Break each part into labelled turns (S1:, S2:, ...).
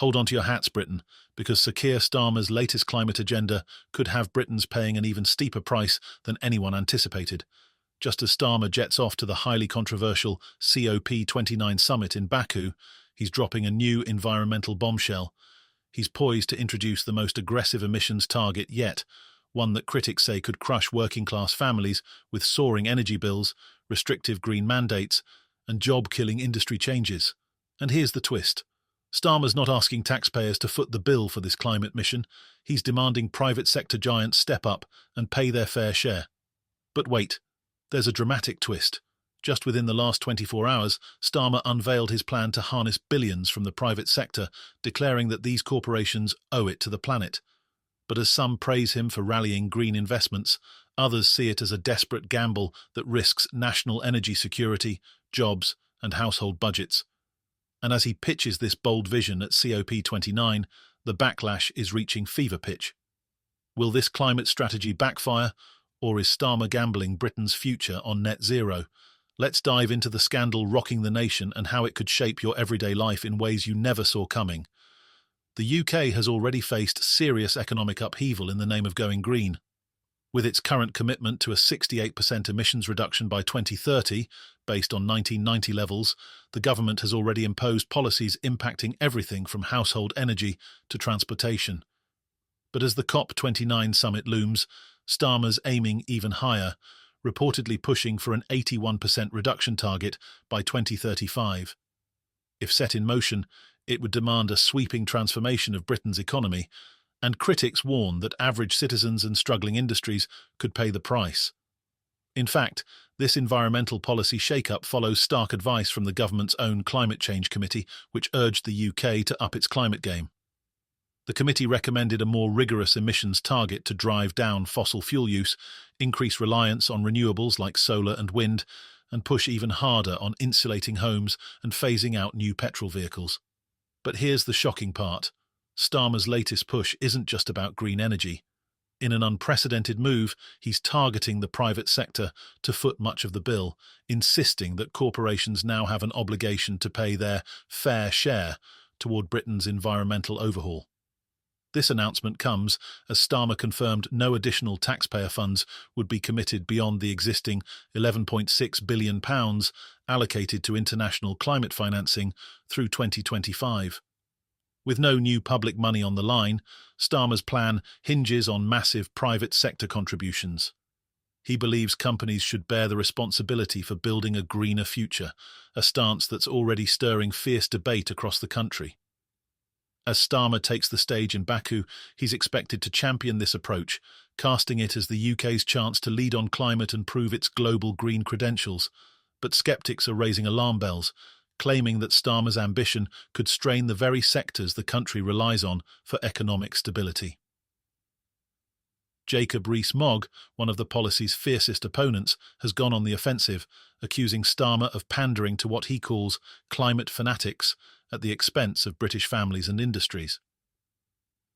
S1: Hold on to your hats, Britain, because Sir Keir Starmer's latest climate agenda could have Britons paying an even steeper price than anyone anticipated. Just as Starmer jets off to the highly controversial COP29 summit in Baku, he's dropping a new environmental bombshell. He's poised to introduce the most aggressive emissions target yet, one that critics say could crush working-class families with soaring energy bills, restrictive green mandates, and job-killing industry changes. And here's the twist. Starmer's not asking taxpayers to foot the bill for this climate mission. He's demanding private sector giants step up and pay their fair share. But wait, there's a dramatic twist. Just within the last 24 hours, Starmer unveiled his plan to harness billions from the private sector, declaring that these corporations owe it to the planet. But as some praise him for rallying green investments, others see it as a desperate gamble that risks national energy security, jobs, and household budgets. And as he pitches this bold vision at COP29, the backlash is reaching fever pitch. Will this climate strategy backfire, or is Starmer gambling Britain's future on net zero? Let's dive into the scandal rocking the nation and how it could shape your everyday life in ways you never saw coming. The UK has already faced serious economic upheaval in the name of going green. With its current commitment to a 68% emissions reduction by 2030, based on 1990 levels, the government has already imposed policies impacting everything from household energy to transportation. But as the COP29 summit looms, Starmer's aiming even higher, reportedly pushing for an 81% reduction target by 2035. If set in motion, it would demand a sweeping transformation of Britain's economy, and critics warn that average citizens and struggling industries could pay the price. In fact, this environmental policy shake-up follows stark advice from the government's own Climate Change Committee, which urged the UK to up its climate game. The committee recommended a more rigorous emissions target to drive down fossil fuel use, increase reliance on renewables like solar and wind, and push even harder on insulating homes and phasing out new petrol vehicles. But here's the shocking part. Starmer's latest push isn't just about green energy. In an unprecedented move, he's targeting the private sector to foot much of the bill, insisting that corporations now have an obligation to pay their fair share toward Britain's environmental overhaul. This announcement comes as Starmer confirmed no additional taxpayer funds would be committed beyond the existing £11.6 billion allocated to international climate financing through 2025. With no new public money on the line, Starmer's plan hinges on massive private sector contributions. He believes companies should bear the responsibility for building a greener future, a stance that's already stirring fierce debate across the country. As Starmer takes the stage in Baku, he's expected to champion this approach, casting it as the UK's chance to lead on climate and prove its global green credentials. But skeptics are raising alarm bells, claiming that Starmer's ambition could strain the very sectors the country relies on for economic stability. Jacob Rees-Mogg, one of the policy's fiercest opponents, has gone on the offensive, accusing Starmer of pandering to what he calls climate fanatics at the expense of British families and industries.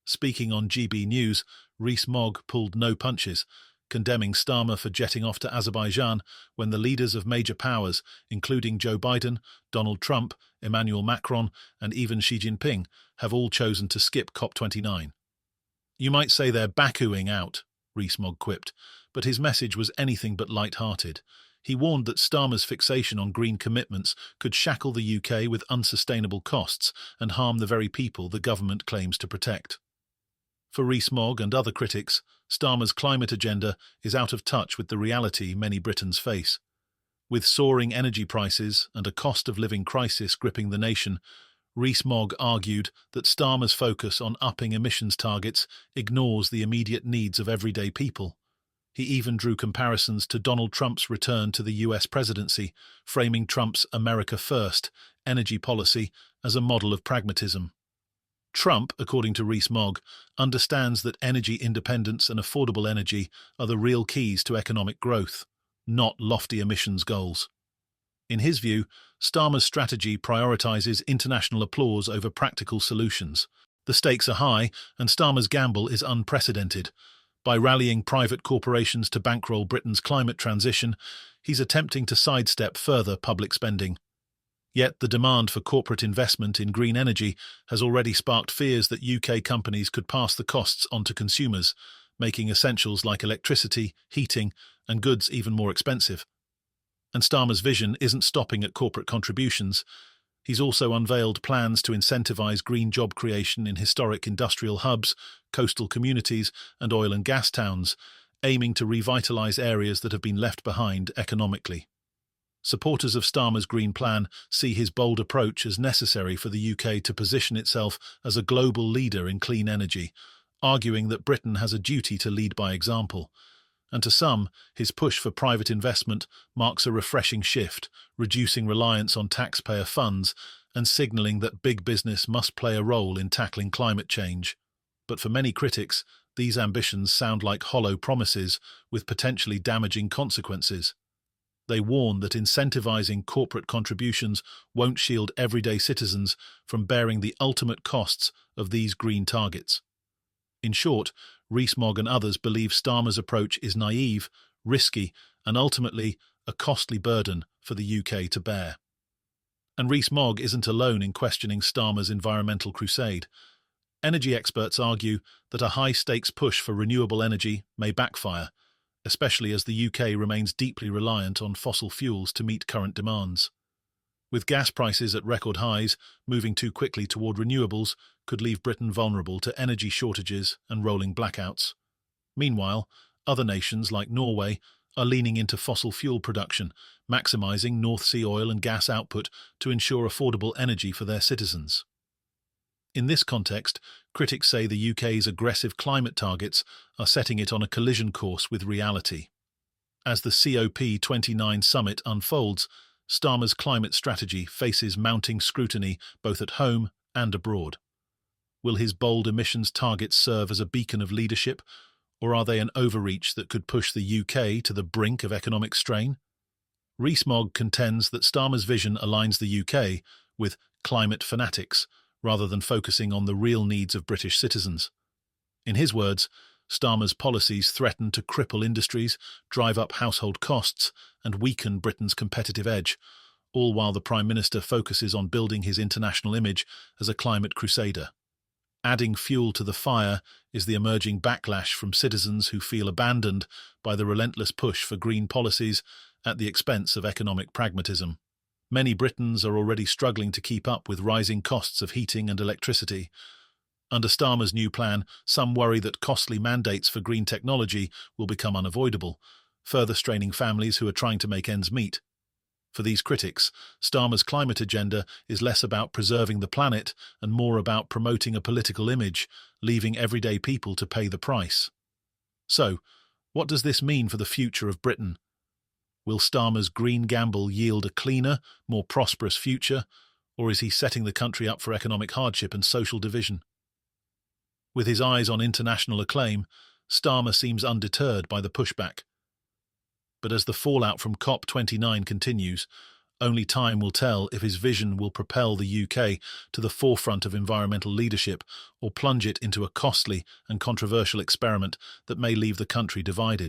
S1: Speaking on GB News, Rees-Mogg pulled no punches, condemning Starmer for jetting off to Azerbaijan when the leaders of major powers, including Joe Biden, Donald Trump, Emmanuel Macron, and even Xi Jinping, have all chosen to skip COP29. "You might say they're Bakuing out," Rees-Mogg quipped, but his message was anything but light-hearted. He warned that Starmer's fixation on green commitments could shackle the UK with unsustainable costs and harm the very people the government claims to protect. For Rees-Mogg and other critics, Starmer's climate agenda is out of touch with the reality many Britons face. With soaring energy prices and a cost-of-living crisis gripping the nation, Rees-Mogg argued that Starmer's focus on upping emissions targets ignores the immediate needs of everyday people. He even drew comparisons to Donald Trump's return to the US presidency, framing Trump's America First energy policy as a model of pragmatism. Trump, according to Rees-Mogg, understands that energy independence and affordable energy are the real keys to economic growth, not lofty emissions goals. In his view, Starmer's strategy prioritizes international applause over practical solutions. The stakes are high, and Starmer's gamble is unprecedented. By rallying private corporations to bankroll Britain's climate transition, he's attempting to sidestep further public spending. Yet the demand for corporate investment in green energy has already sparked fears that UK companies could pass the costs on to consumers, making essentials like electricity, heating, and goods even more expensive. And Starmer's vision isn't stopping at corporate contributions. He's also unveiled plans to incentivise green job creation in historic industrial hubs, coastal communities, and oil and gas towns, aiming to revitalise areas that have been left behind economically. Supporters of Starmer's Green Plan see his bold approach as necessary for the UK to position itself as a global leader in clean energy, arguing that Britain has a duty to lead by example. And to some, his push for private investment marks a refreshing shift, reducing reliance on taxpayer funds and signalling that big business must play a role in tackling climate change. But for many critics, these ambitions sound like hollow promises with potentially damaging consequences. They warn that incentivizing corporate contributions won't shield everyday citizens from bearing the ultimate costs of these green targets. In short, Rees-Mogg and others believe Starmer's approach is naive, risky, and ultimately a costly burden for the UK to bear. And Rees-Mogg isn't alone in questioning Starmer's environmental crusade. Energy experts argue that a high-stakes push for renewable energy may backfire, especially as the UK remains deeply reliant on fossil fuels to meet current demands. With gas prices at record highs, moving too quickly toward renewables could leave Britain vulnerable to energy shortages and rolling blackouts. Meanwhile, other nations like Norway are leaning into fossil fuel production, maximising North Sea oil and gas output to ensure affordable energy for their citizens. In this context, critics say the UK's aggressive climate targets are setting it on a collision course with reality. As the COP29 summit unfolds, Starmer's climate strategy faces mounting scrutiny both at home and abroad. Will his bold emissions targets serve as a beacon of leadership, or are they an overreach that could push the UK to the brink of economic strain? Rees-Mogg contends that Starmer's vision aligns the UK with climate fanatics, rather than focusing on the real needs of British citizens. In his words, Starmer's policies threaten to cripple industries, drive up household costs, and weaken Britain's competitive edge, all while the Prime Minister focuses on building his international image as a climate crusader. Adding fuel to the fire is the emerging backlash from citizens who feel abandoned by the relentless push for green policies at the expense of economic pragmatism. Many Britons are already struggling to keep up with rising costs of heating and electricity. Under Starmer's new plan, some worry that costly mandates for green technology will become unavoidable, further straining families who are trying to make ends meet. For these critics, Starmer's climate agenda is less about preserving the planet and more about promoting a political image, leaving everyday people to pay the price. So, what does this mean for the future of Britain? Will Starmer's green gamble yield a cleaner, more prosperous future, or is he setting the country up for economic hardship and social division? With his eyes on international acclaim, Starmer seems undeterred by the pushback. But as the fallout from COP29 continues, only time will tell if his vision will propel the UK to the forefront of environmental leadership or plunge it into a costly and controversial experiment that may leave the country divided.